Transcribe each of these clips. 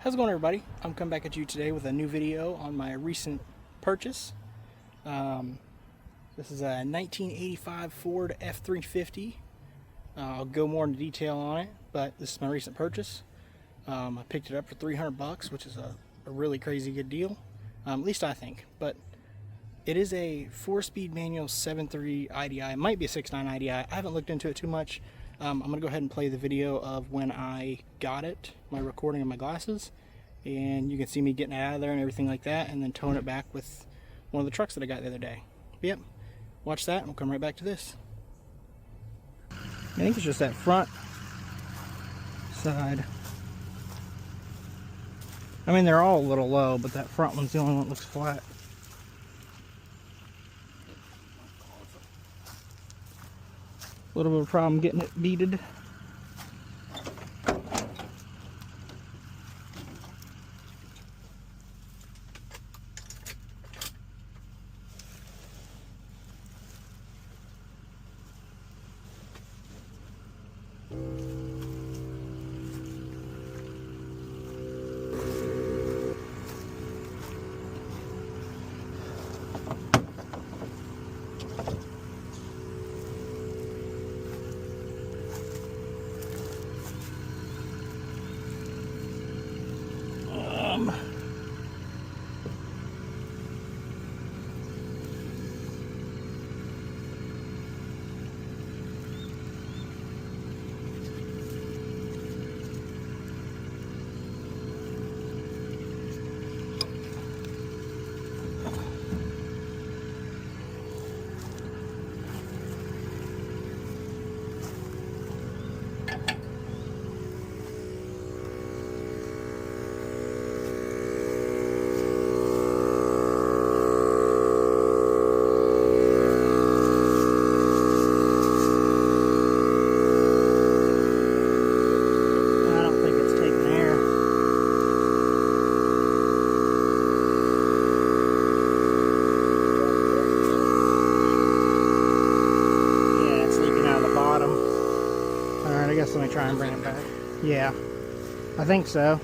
How's it going, everybody? I'm coming back at you today with a new video on my recent purchase. This is a 1985 Ford F-350. I'll go more into detail on it, but this is my recent purchase. I picked it up for 300 bucks, which is a really crazy good deal, at least I think. But it is a 4-speed manual 7.3 IDI. It might be a 6.9 IDI. I haven't looked into it too much. I'm going to go ahead and play the video of when I got it, my recording of my glasses, and you can see me getting it out of there and everything like that, and then towing it back with one of the trucks that I got the other day. But yep, watch that and we'll come right back to this. I think it's just that front side. I mean, they're all a little low, but that front one's the only one that looks flat. A little bit of a problem getting it beaded. Let me try and bring it back. Yeah, I think so.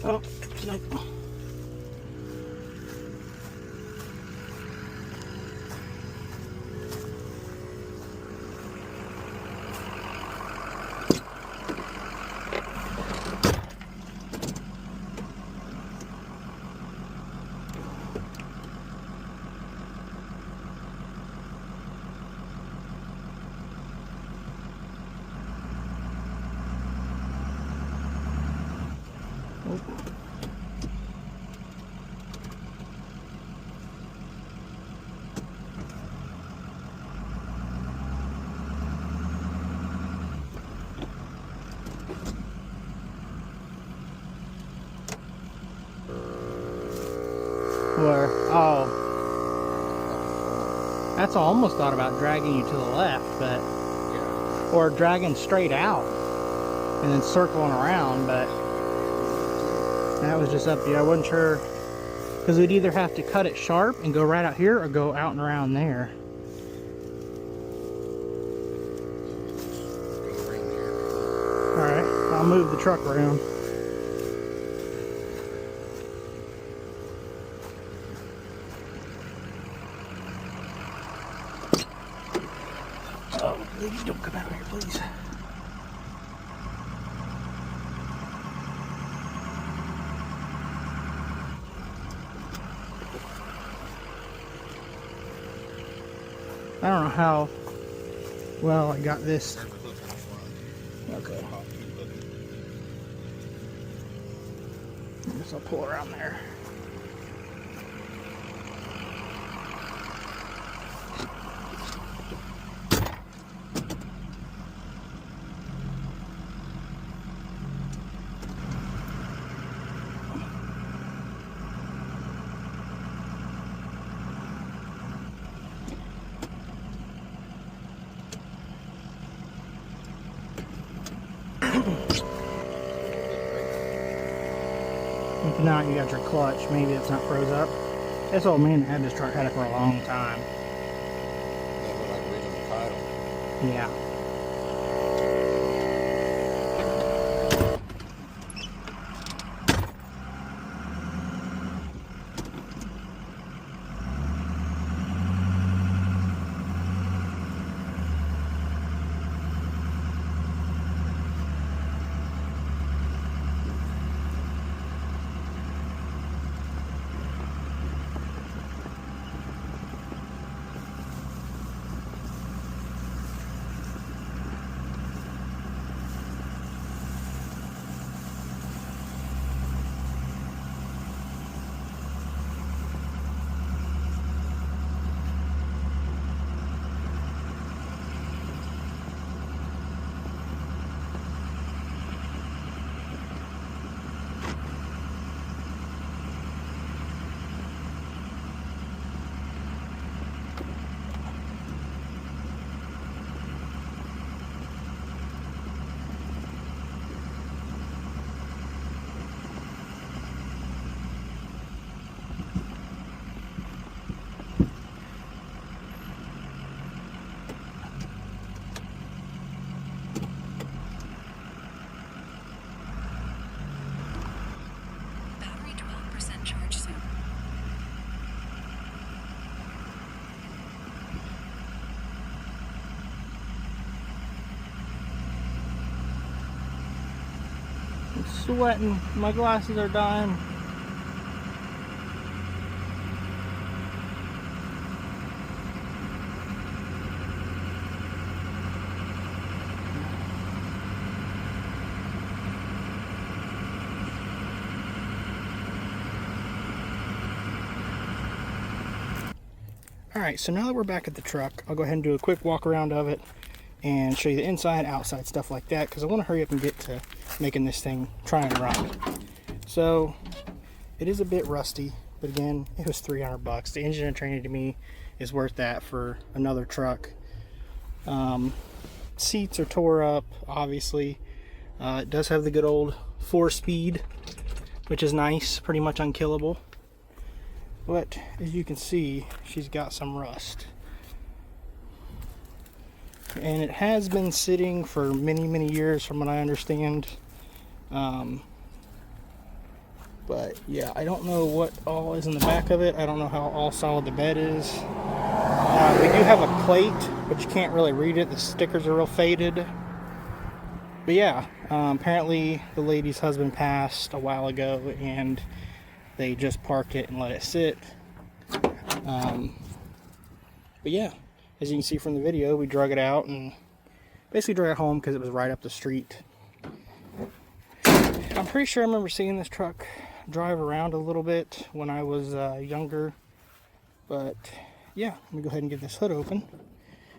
Oh, nope. Where? Oh, that's almost thought about dragging you to the left, but or dragging straight out and then circling around, but that was just up to you. I wasn't sure because we'd either have to cut it sharp and go right out here or go out and around there. All right, I'll move the truck around. Oh, please don't come out here, please. I don't know how well I got this. Okay. I guess I'll pull around there. If not, you got your clutch. Maybe it's not froze up. This old man had this truck, had it for a long time. Yeah, but like Yeah. Battery 12% charge soon. I'm sweating. My glasses are dying. Alright, so now that we're back at the truck, I'll go ahead and do a quick walk around of it and show you the inside, outside, stuff like that, because I want to hurry up and get to making this thing try and run. So, it is a bit rusty, but again, it was 300 bucks. The engine and training to me is worth that for another truck. Seats are tore up, obviously. It does have the good old 4-speed, which is nice, pretty much unkillable. But as you can see, she's got some rust. And it has been sitting for many, many years from what I understand. But yeah, I don't know what all is in the back of it. I don't know how all solid the bed is. We do have a plate, but you can't really read it. The stickers are real faded. But yeah, apparently the lady's husband passed a while ago and they just parked it and let it sit. But yeah, as you can see from the video, we drug it out and basically drug it home because it was right up the street. I'm pretty sure I remember seeing this truck drive around a little bit when I was younger. But yeah, let me go ahead and get this hood open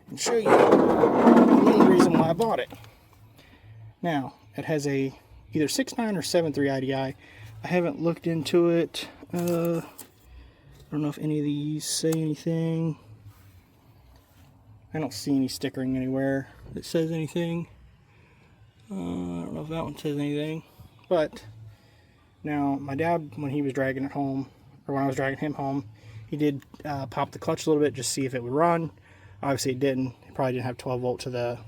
and show you one reason why I bought it. Now, it has a either 6.9 or 7.3 IDI. I haven't looked into it. I don't know if any of these say anything. I don't see any stickering anywhere that says anything. I don't know if that one says anything. But now my dad, when he was dragging it home, or when I was dragging him home, he did pop the clutch a little bit just to see if it would run. Obviously it didn't. It probably didn't have 12 volt to the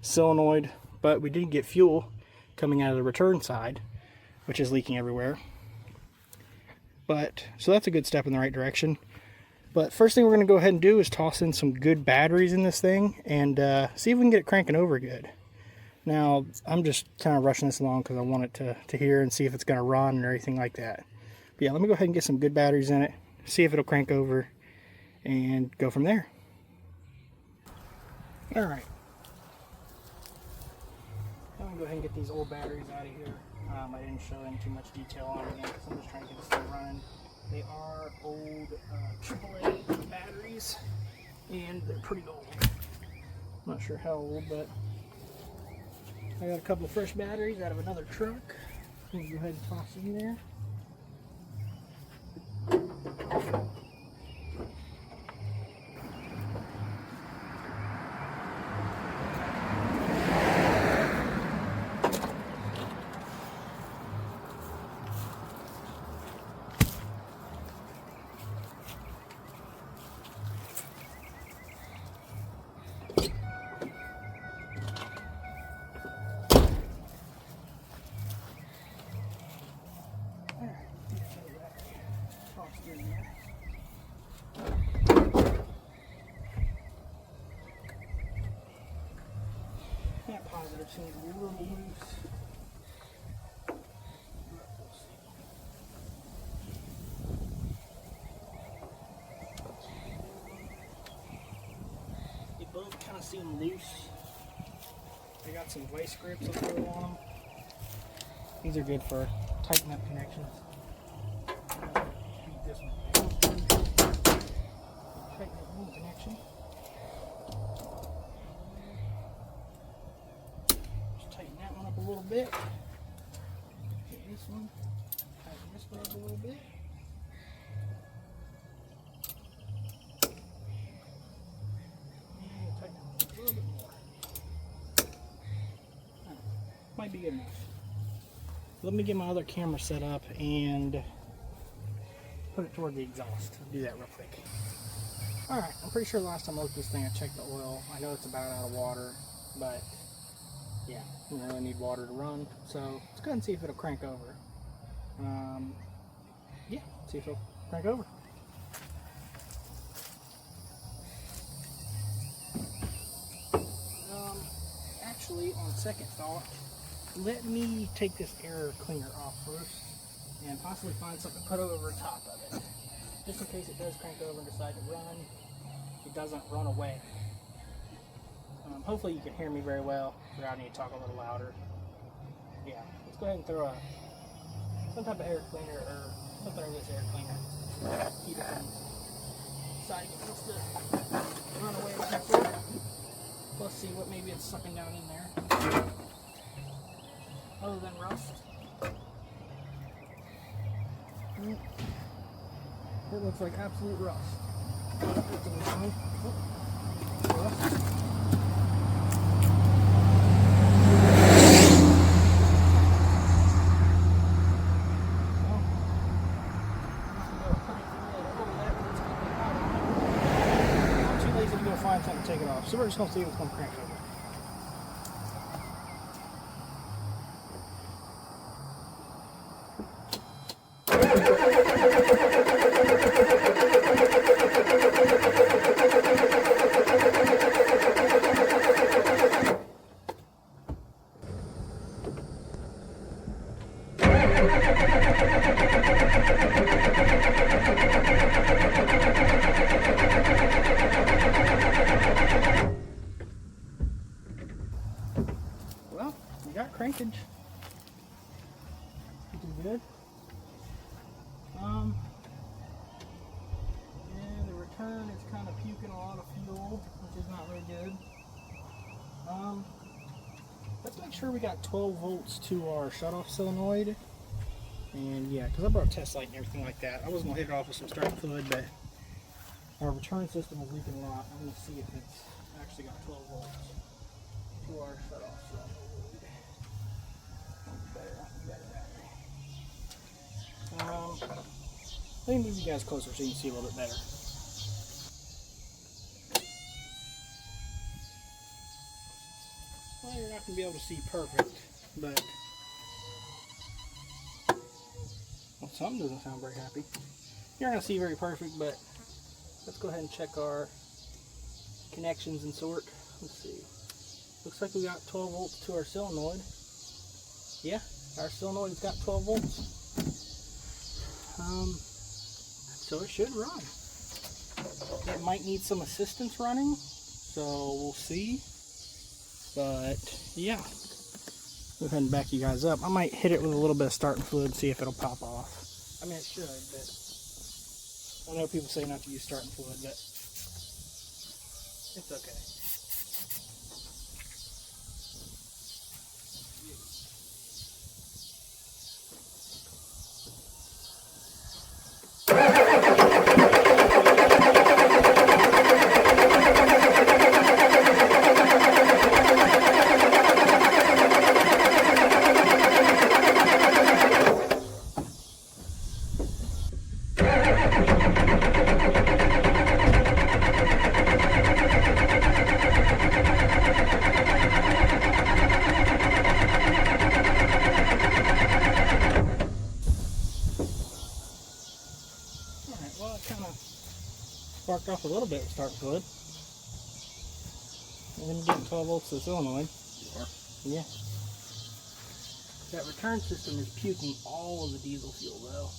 solenoid. But we did get fuel coming out of the return side, which is leaking everywhere. But so that's a good step in the right direction. But first thing we're going to go ahead and do is toss in some good batteries in this thing and see if we can get it cranking over good. Now, I'm just kind of rushing this along because I want it to hear and see if it's going to run and everything like that. But yeah, let me go ahead and get some good batteries in it, see if it'll crank over, and go from there. Alright. I'm going to go ahead and get these old batteries out of here. I didn't show in too much detail on them because I'm just trying to get this thing running. They are old AAA batteries, and they're pretty old. I'm not sure how old, but I got a couple of fresh batteries out of another truck. I'm going to go ahead and toss in there. seems to be a little loose. They both kind of seem loose. They got some vice grips on them. These are good for tightening up connections. Beat this one. Tighten up one connection. Just tighten that one up a little bit. Get this one. Tighten this one up a little bit. And tighten it up a little bit more. Might be good enough. Let me get my other camera set up and put it toward the exhaust. I'll do that real quick. Alright, I'm pretty sure last time I looked at this thing I checked the oil. I know it's about out of water, but yeah, we really need water to run. So let's go ahead and see if it'll crank over. Yeah, see if it'll crank over. Actually, on second thought, let me take this air cleaner off first and possibly find something to put over top of it. Just in case it does crank over and decide to run, it doesn't run away. Hopefully you can hear me very well, or I need to talk a little louder. Yeah, let's go ahead and throw some type of air cleaner or something over this air cleaner. Keep it from deciding it wants to run away with that. Let's see what maybe it's sucking down in there. Other than rust. It looks like absolute rust. Rust. I'm too lazy to go find something to take it off, so we're just going to see what's going to crank over. Well, we got crankage, which is good. Yeah, the return is kind of puking a lot of fuel, which is not really good. Let's make sure we got 12 volts to our shutoff solenoid. And yeah, because I brought a test light and everything like that. I was going to hit it off with some starting fluid, but our return system is leaking a lot. I'm going to see if it's actually got 12 volts to our shutoff solenoid. Let me move you guys closer so you can see a little bit better. Well, you're not going to be able to see perfect, but well, something doesn't sound very happy. You're not going to see very perfect, but let's go ahead and check our connections and sort. Let's see. Looks like we got 12 volts to our solenoid. Yeah, our solenoid's got 12 volts. So it should run. It might need some assistance running, so we'll see. But yeah, go ahead and back you guys up. I might hit it with a little bit of starting fluid and see if it'll pop off. I mean, it should, but I know people say not to use starting fluid, but it's okay. Well, it kind of sparked off a little bit with starting fluid. And then getting 12 volts to the solenoid. Yeah. That return system is puking all of the diesel fuel though.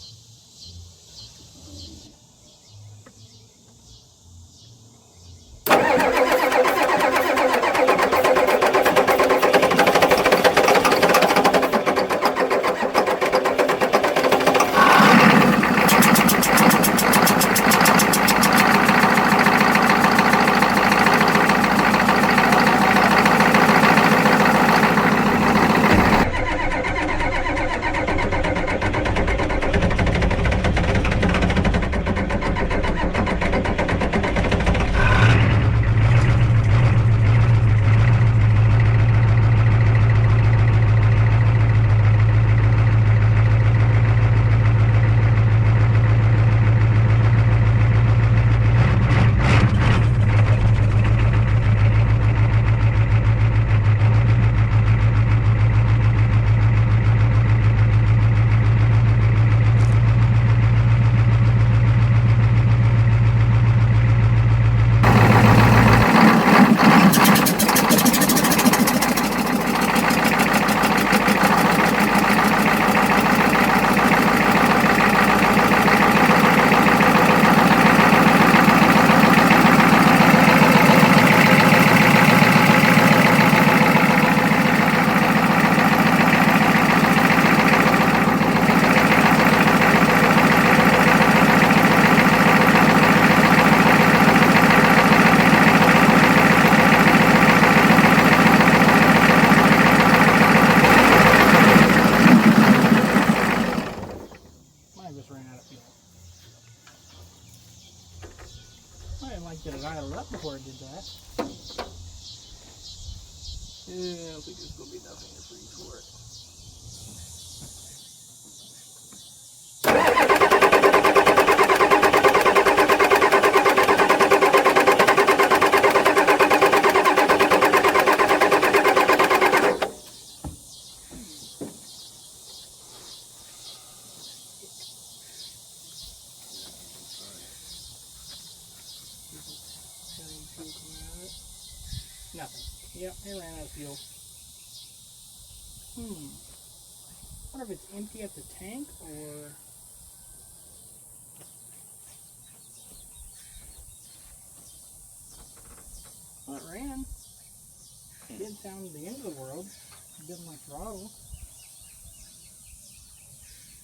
Get it idled up before it did that. Yeah, I don't think there's going to be enough antifreeze for it. Nothing. Yep, it ran out of fuel. I wonder if it's empty at the tank or... Well, it ran. It didn't sound the end of the world. It didn't like throttle.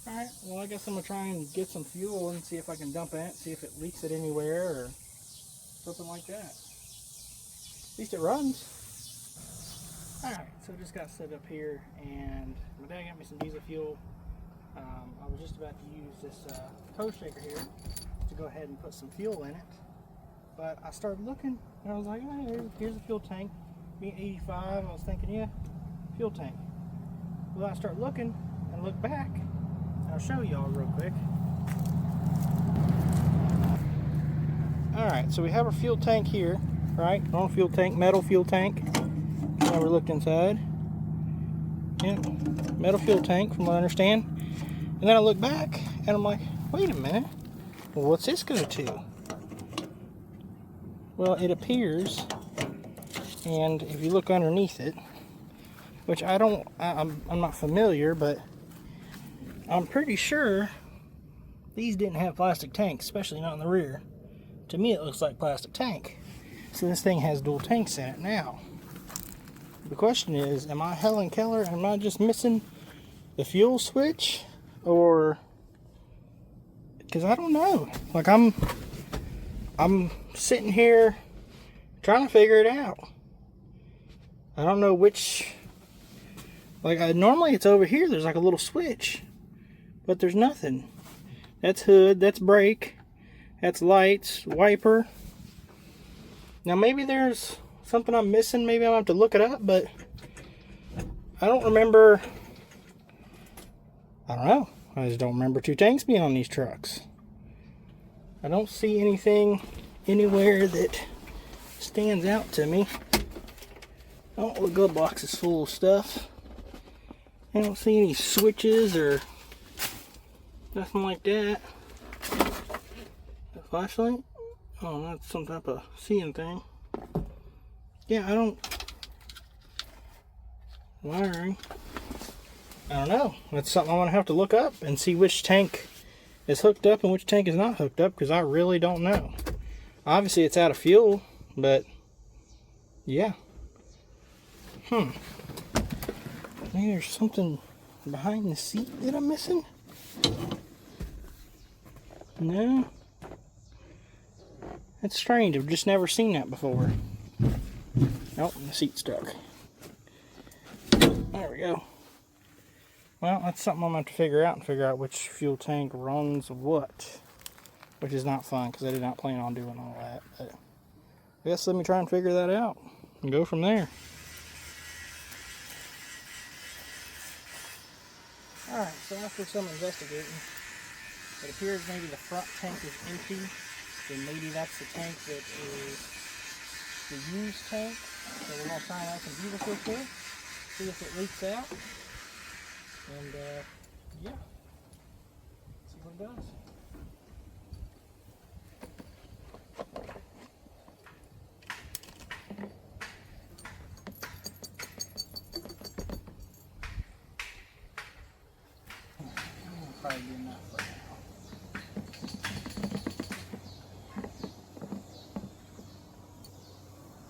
Alright, well I guess I'm going to try and get some fuel and see if I can dump it, see if it leaks it anywhere or something like that. At least it runs. Alright, so I just got set up here and my dad got me some diesel fuel. I was just about to use this toe shaker here to go ahead and put some fuel in it. But I started looking and I was like, oh, here's a fuel tank. Being 85, I was thinking, yeah, fuel tank. Well, I start looking and look back. And I'll show y'all real quick. Alright, so we have our fuel tank here. Right, on fuel tank, metal fuel tank. Never looked inside. Yep, metal fuel tank from what I understand. And then I look back and I'm like, wait a minute, well, what's this go to? Well, it appears, and if you look underneath it, which I'm not familiar, but I'm pretty sure these didn't have plastic tanks, especially not in the rear. To me, it looks like plastic tank. So this thing has dual tanks in it now. The question is, am I Helen Keller? Am I just missing the fuel switch? Or, because I don't know. Like I'm sitting here trying to figure it out. I don't know which, like normally it's over here. There's like a little switch, but there's nothing. That's hood, that's brake, that's lights, wiper. Now maybe there's something I'm missing. Maybe I'll have to look it up, but I don't remember. I don't know. I just don't remember two tanks being on these trucks. I don't see anything anywhere that stands out to me. Oh, the glove box is full of stuff. I don't see any switches or nothing like that. A flashlight? Oh, that's some type of seeing thing. Yeah, I wiring. I don't know. That's something I'm going to have to look up and see which tank is hooked up and which tank is not hooked up, because I really don't know. Obviously it's out of fuel, but yeah. Maybe there's something behind the seat that I'm missing? No. That's strange. I've just never seen that before. Nope, the seat's stuck. There we go. Well, that's something I'm going to have to figure out, and figure out which fuel tank runs what. Which is not fun, because I did not plan on doing all that. But I guess let me try and figure that out and go from there. Alright, so after some investigating, it appears maybe the front tank is empty. Then maybe that's the tank that is the used tank. So we're going to try and add some diesel fuel to it, see if it leaks out. And yeah, see what it does. Probably be enough for now.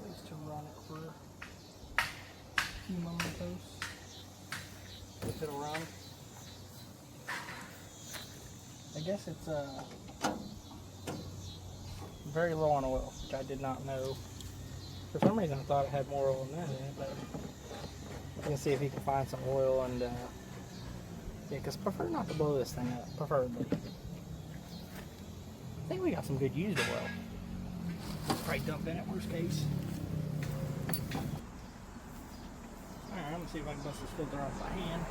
At least to run it for a few mementos. If it'll run. I guess it's very low on oil, which I did not know. For some reason I thought it had more oil than that in it, but you can see if you can find some oil and yeah, because I prefer not to blow this thing up, preferably. I think we got some good used oil. Probably dump in it, worst case. Alright, I'm gonna see if I can bust this filter off by hand.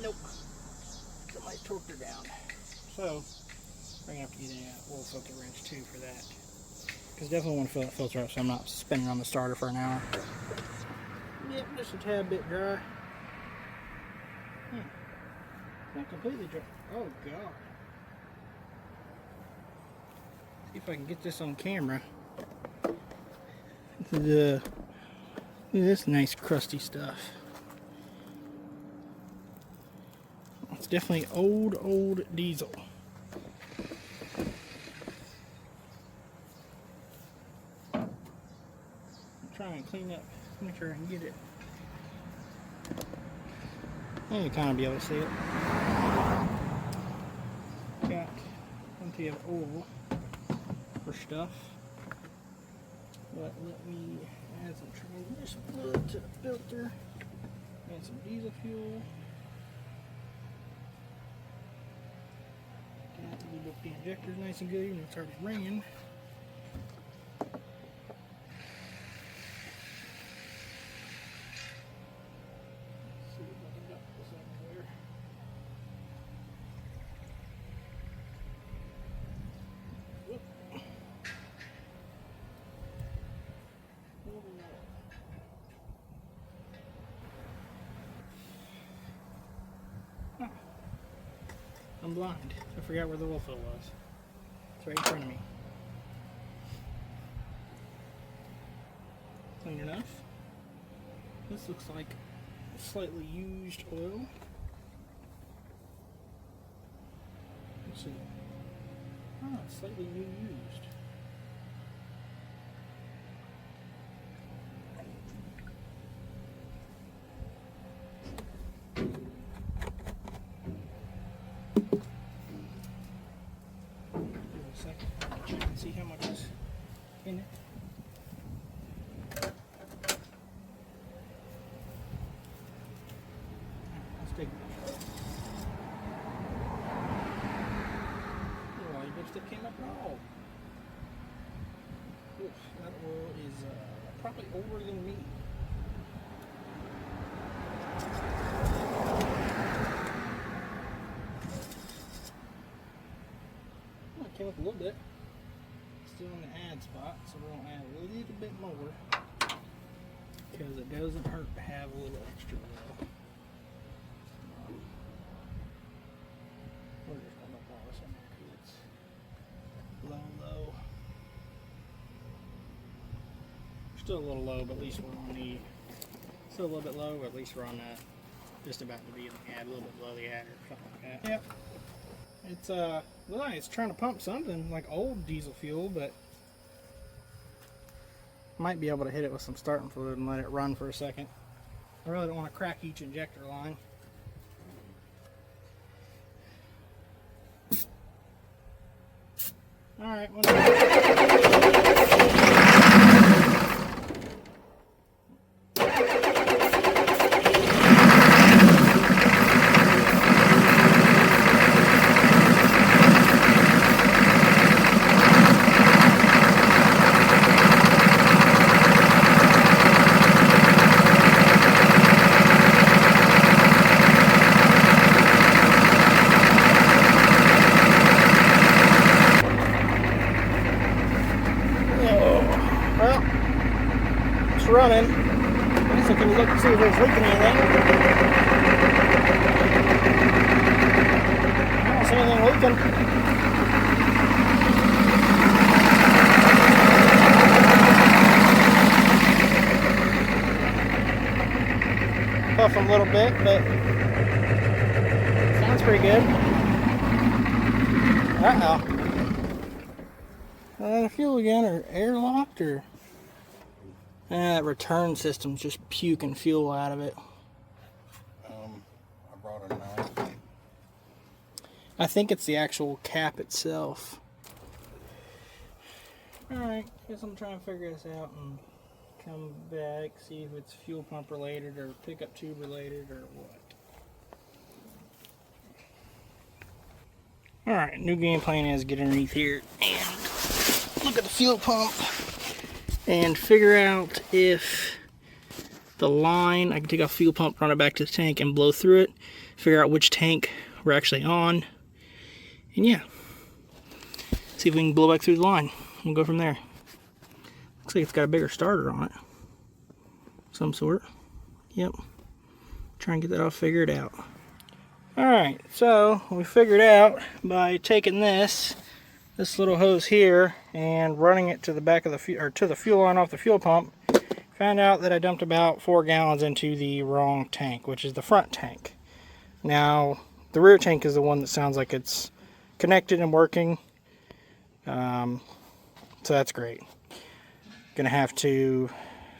Nope. Somebody torqued her down. So, we're gonna have to get an oil filter wrench too for that. Because definitely want to fill that filter up so I'm not spinning on the starter for an hour. Yep, just a tad bit dry. Not completely dry. Oh god. See if I can get this on camera. Look at this nice crusty stuff. It's definitely old diesel. I'm trying to clean up, make sure I can get it. And you kind of be able to see it. Got plenty of oil for stuff. But let me add some transmission fluid to the filter. Add some diesel fuel. Got to loop up the injectors nice and good, even though it's already ran. I'm blind. I forgot where the oil fill was. It's right in front of me. Clean enough. This looks like slightly used oil. Let's see. Ah, it's slightly used. See how much is in it. Let's take it. Oh, I guess that came up all. Oof, that oil is probably older than me. Oh, it came up a little bit. Still in the add spot, so we're going to add a little bit more because it doesn't hurt to have a little extra oil. We're just going to borrow some because it's low. Still a little low, but at least we're on the, still a little bit low, but at least we're on the, just about to be a little bit below the adder or something like that. Yep. It's well, it's trying to pump something like old diesel fuel, but might be able to hit it with some starting fluid and let it run for a second. I really don't want to crack each injector line. All right. Running. I guess I can look and see if it's leaking anything. I don't see anything leaking. Puff a little bit, but sounds pretty good. The fuel again, or airlocked, or that return system's just puking fuel out of it. I brought a knife. I think it's the actual cap itself. Alright, guess I'm trying to figure this out and come back, see if it's fuel pump related or pickup tube related or what. Alright, new game plan is get underneath here and look at the fuel pump and figure out if the line, I can take off fuel pump, run it back to the tank and blow through it, figure out which tank we're actually on, and yeah, see if we can blow back through the line. We'll go from there. Looks like it's got a bigger starter on it. Some sort. Yep. Try and get that all figured out. Alright, so we figured out by taking this little hose here and running it to the back of the to the fuel line off the fuel pump, found out that I dumped about 4 gallons into the wrong tank, which is the front tank. Now, the rear tank is the one that sounds like it's connected and working. So that's great. Gonna have to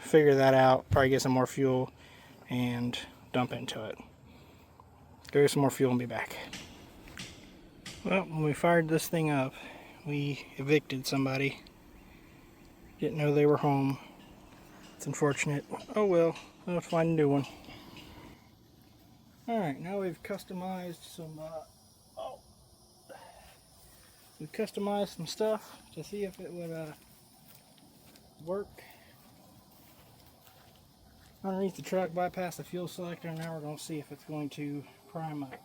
figure that out, probably get some more fuel and dump into it. Go get some more fuel and be back. Well, when we fired this thing up, we evicted somebody. Didn't know they were home. It's unfortunate. Oh well, I'll find a new one. Alright, now we've customized some we've customized some stuff to see if it would work. Underneath the truck, bypass the fuel selector, and now we're going to see if it's going to prime up.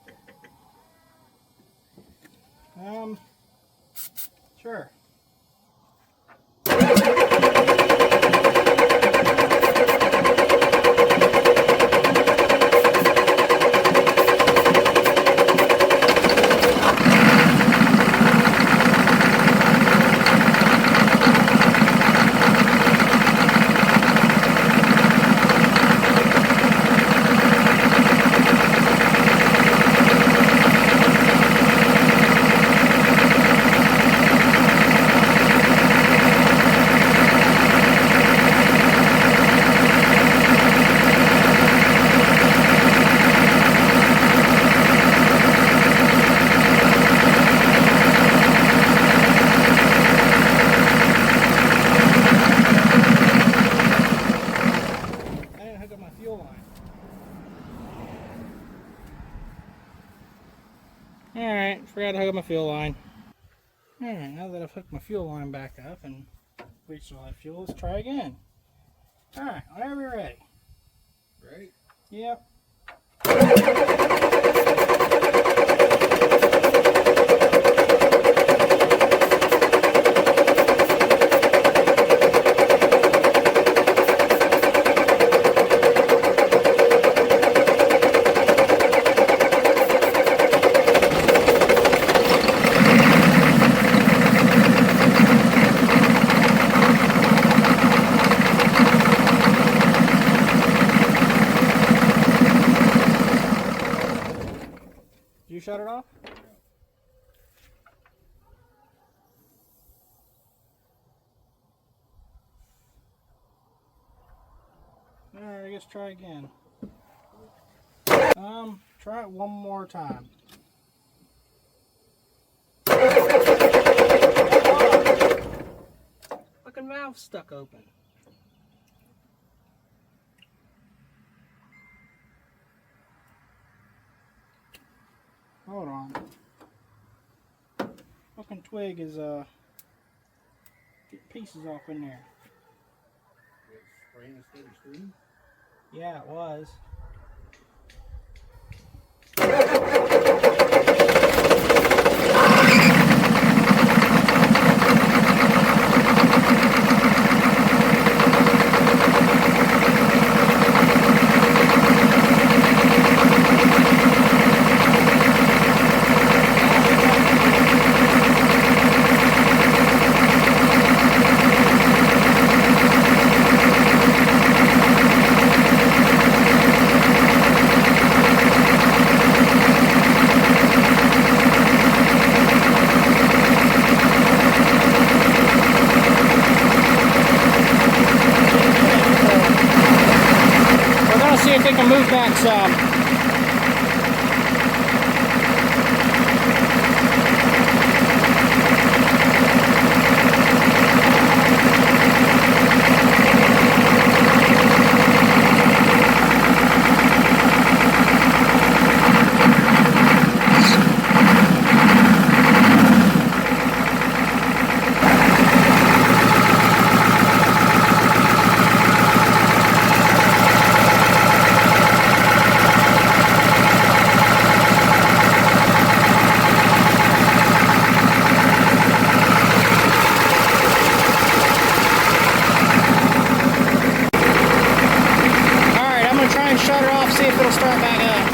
Sure. Alright, forgot to hook up my fuel line. Alright, now that I've hooked my fuel line back up and reached all that fuel, let's try again. Alright, whenever you're ready. Ready? Yep. guess try again. Try it one more time. Fucking valve stuck open. Hold on. Fucking twig is getting pieces off in there. It's spraying a steady stream. Yeah, it was. See if they can move back some. Shut her off, see if it'll start back up.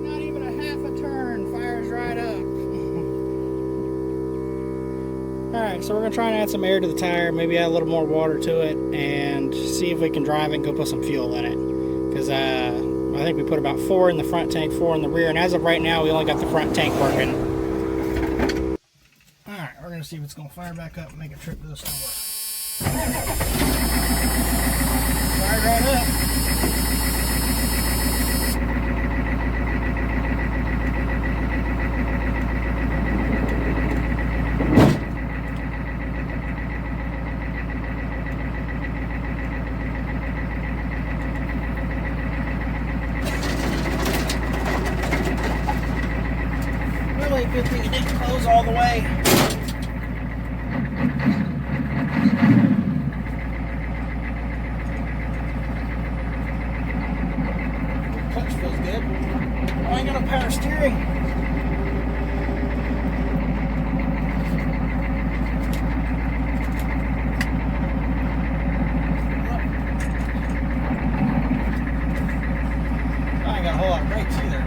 Not even a half a turn, fires right up. Alright, so we're going to try and add some air to the tire, maybe add a little more water to it, and see if we can drive it and go put some fuel in it. Because I think we put about 4 in the front tank, 4 in the rear, and as of right now, we only got the front tank working. Alright, we're going to see if it's going to fire back up and make a trip to the store. Fired right up. Good thing it didn't close all the way. Clutch feels good. I ain't got no power steering. I ain't got a whole lot of brakes either.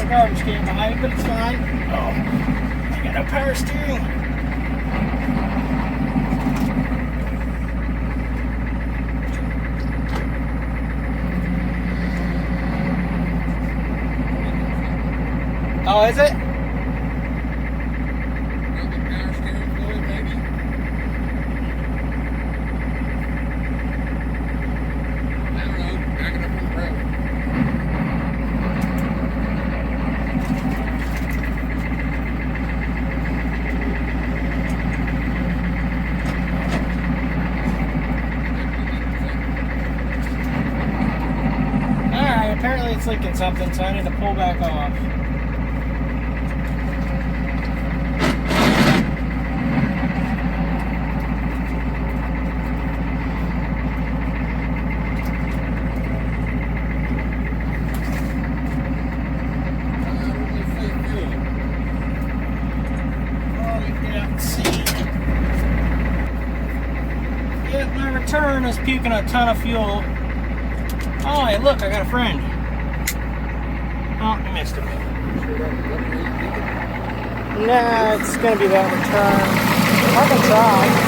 Garbage can behind me, but it's fine. Oh, I got no power steering. Oh, is it? Power steering fluid, maybe? I don't know. Back it up on the road. Apparently it's leaking something, so I need to pull back off. Yep, my return is puking a ton of fuel. Oh, hey, look, I got a friend. Oh, I missed him. Nah, it's gonna be that return. I can try.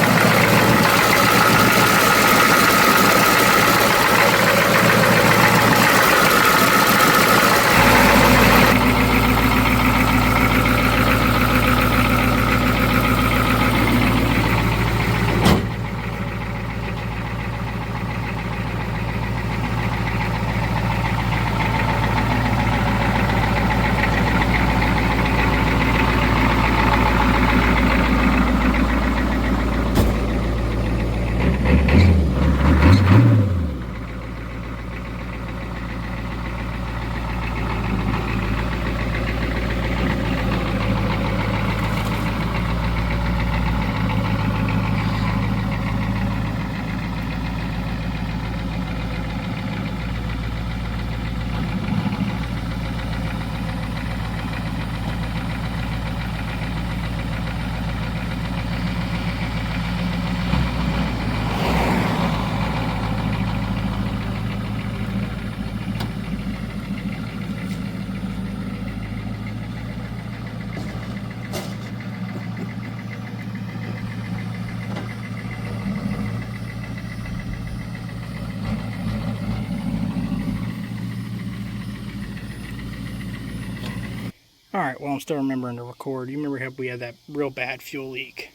Alright, well, I'm still remembering to record. You remember how we had that real bad fuel leak.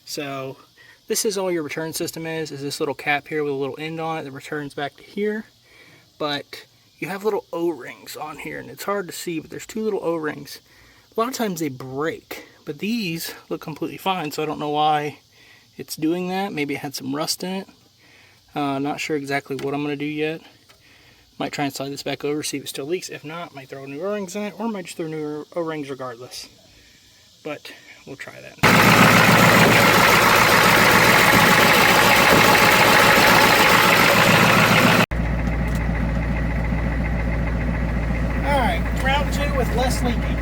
So, this is all your return system is this little cap here with a little end on it that returns back to here. But you have little O-rings on here, and it's hard to see, but there's two little O-rings. A lot of times they break, but these look completely fine, so I don't know why it's doing that. Maybe it had some rust in it. Not sure exactly what I'm going to do yet. Might try and slide this back over, see if it still leaks. If not, might throw new O-rings in it, or might just throw new O-rings regardless. But we'll try that. Alright, round 2 with less leaking.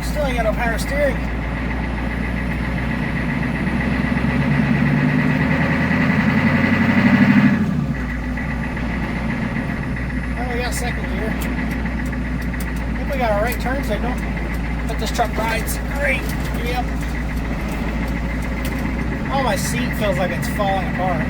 Still ain't got no power steering. Well, we got second gear. I think we got our right turn signal. But this truck rides great. Yep. Oh, my seat feels like it's falling apart.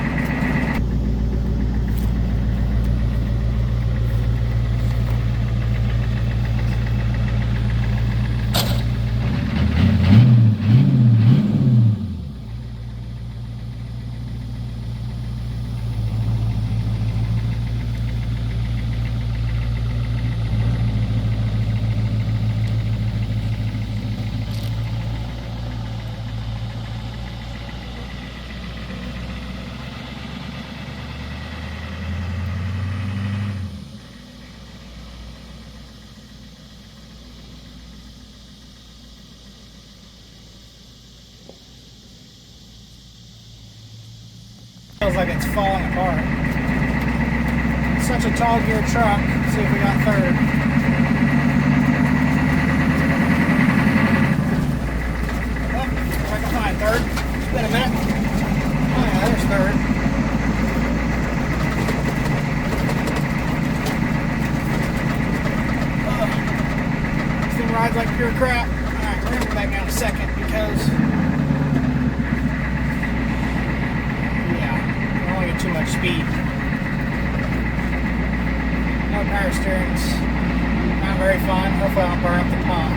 Feels like it's falling apart. Such a tall gear truck. Let's see if we got third. Oh, if I can find third. It's been a minute. Oh yeah, there's third. This thing rides like pure crap. Alright, we're gonna go back down to second because too much speed. No power steering's not very fun. Hopefully I don't burn up the pump.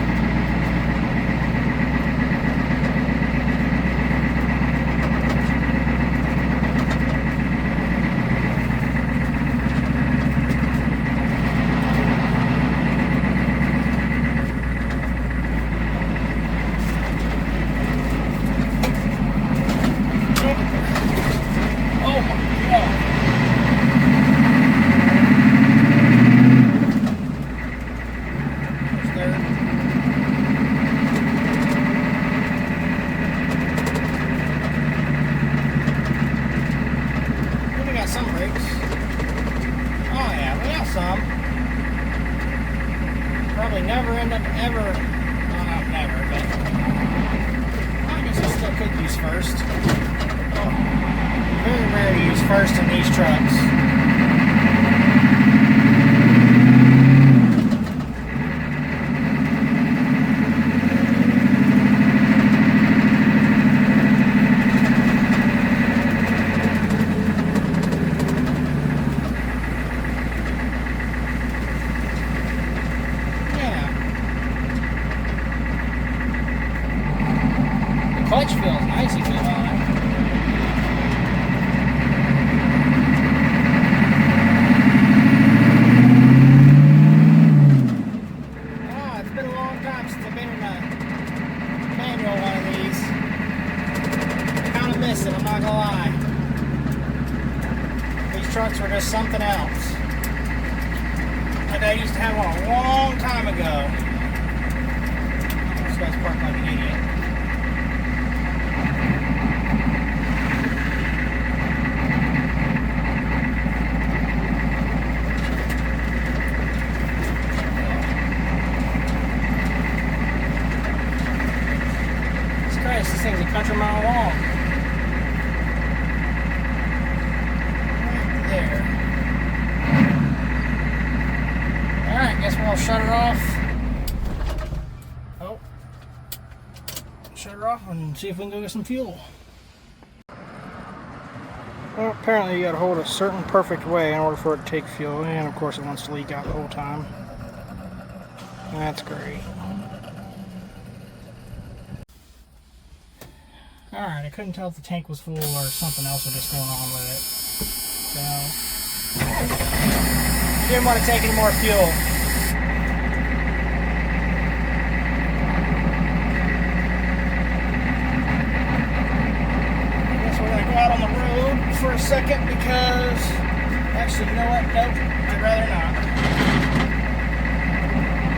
ever, well, not never, but I guess I still could use first. Very rare to use first in these trucks. Clutch feels nice if you on it. Ah, it's been a long time since I've been in a manual one of these. I kind of miss it, I'm not gonna lie. These trucks were just something else. My dad used to have one a long time ago. This guy's parked like an idiot. This thing's a country mile long. Right there. Alright, guess we'll shut it off. Oh. Shut it off and see if we can go get some fuel. Well, apparently you gotta hold a certain perfect way in order for it to take fuel, and of course it wants to leak out the whole time. That's great. Alright, I couldn't tell if the tank was full or something else was just going on with it. So, I didn't want to take any more fuel. I guess we're going to go out on the road for a second because, actually, you know what? Nope, I'd rather not.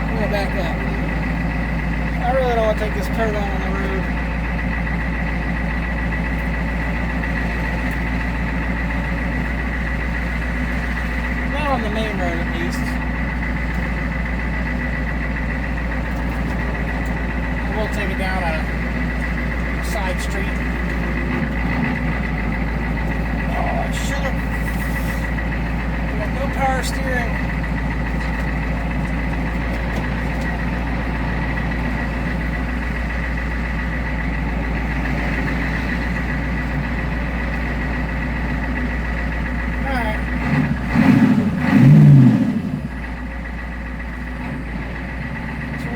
I'm going to back up. I really don't want to take this turn on the road. On the main road at least. We'll take it down a side street. Oh, I should have. We got no power steering.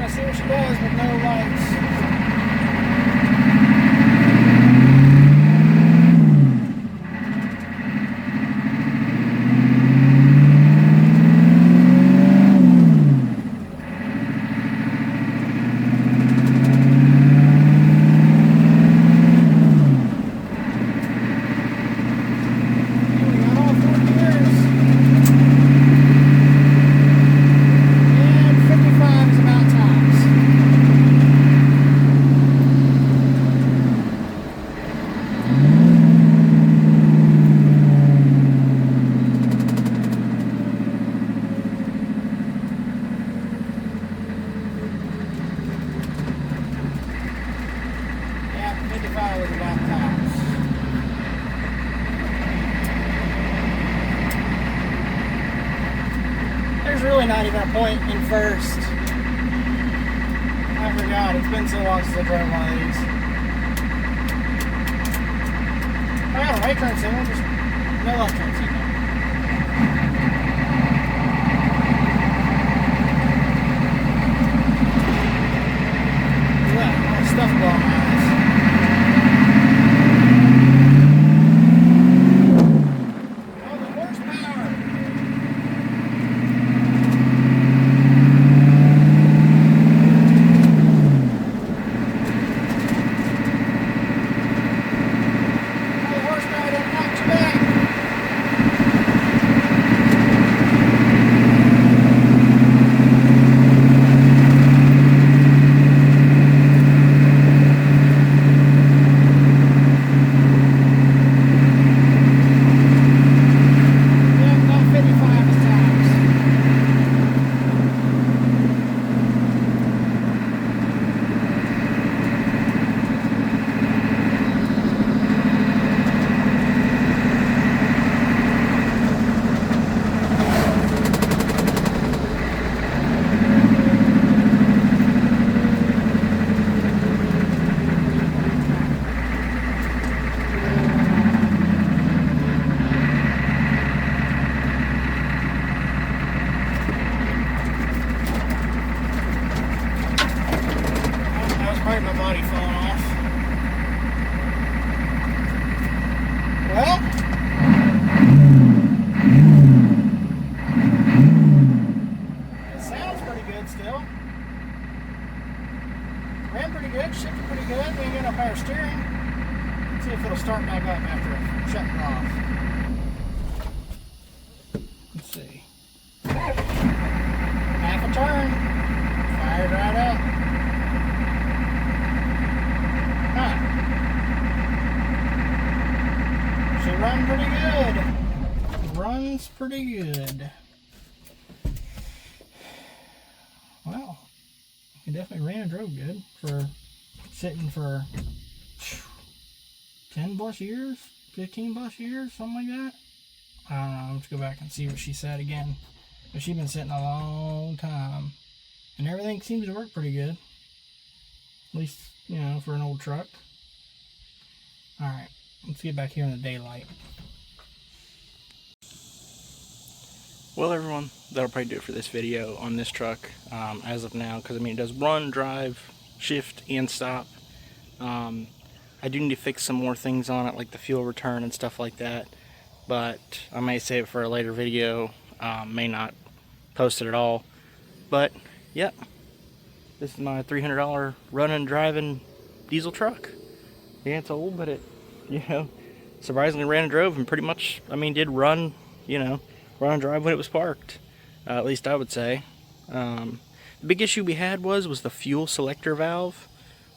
See what she does with no lights. Really not even a point in first. I forgot, it's been so long since I drove one of these. I got a right turn signal, just no left turn signal. Look at that, all the stuff blowing my eyes. Well, it sounds pretty good still. Ran pretty good, shifted pretty good. We ain't got no power steering. Let's see if it'll start back up after I shut it off. Let's see. Half a turn. Fired right up. Huh. Should run pretty good. Runs pretty good. Wow. It definitely ran and drove good for sitting for 10 plus years, 15 plus years, something like that. I don't know. Let's go back and see what she said again. But she's been sitting a long time. And everything seems to work pretty good. At least, you know, for an old truck. Alright, let's get back here in the daylight. Well, everyone, that'll probably do it for this video on this truck as of now, because I mean it does run, drive, shift, and stop. I do need to fix some more things on it, like the fuel return and stuff like that, but I may save it for a later video. May not post it at all, but yep, this is my $300 running, driving diesel truck. Yeah, it's old, but it, you know, surprisingly ran and drove, and pretty much, I mean, did run, you know, run and drive when it was parked, at least I would say. The big issue we had was the fuel selector valve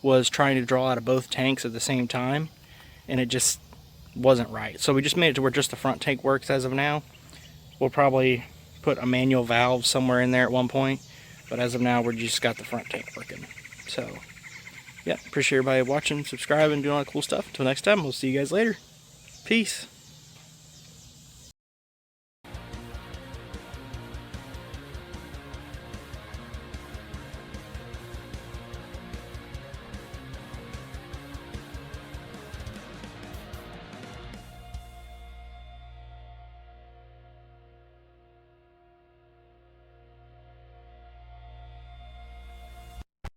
was trying to draw out of both tanks at the same time, and it just wasn't right. So we just made it to where just the front tank works as of now. We'll probably put a manual valve somewhere in there at one point, but as of now we're just got the front tank working. So yeah, appreciate everybody watching, subscribing, doing all that cool stuff. Until next time, we'll see you guys later. Peace.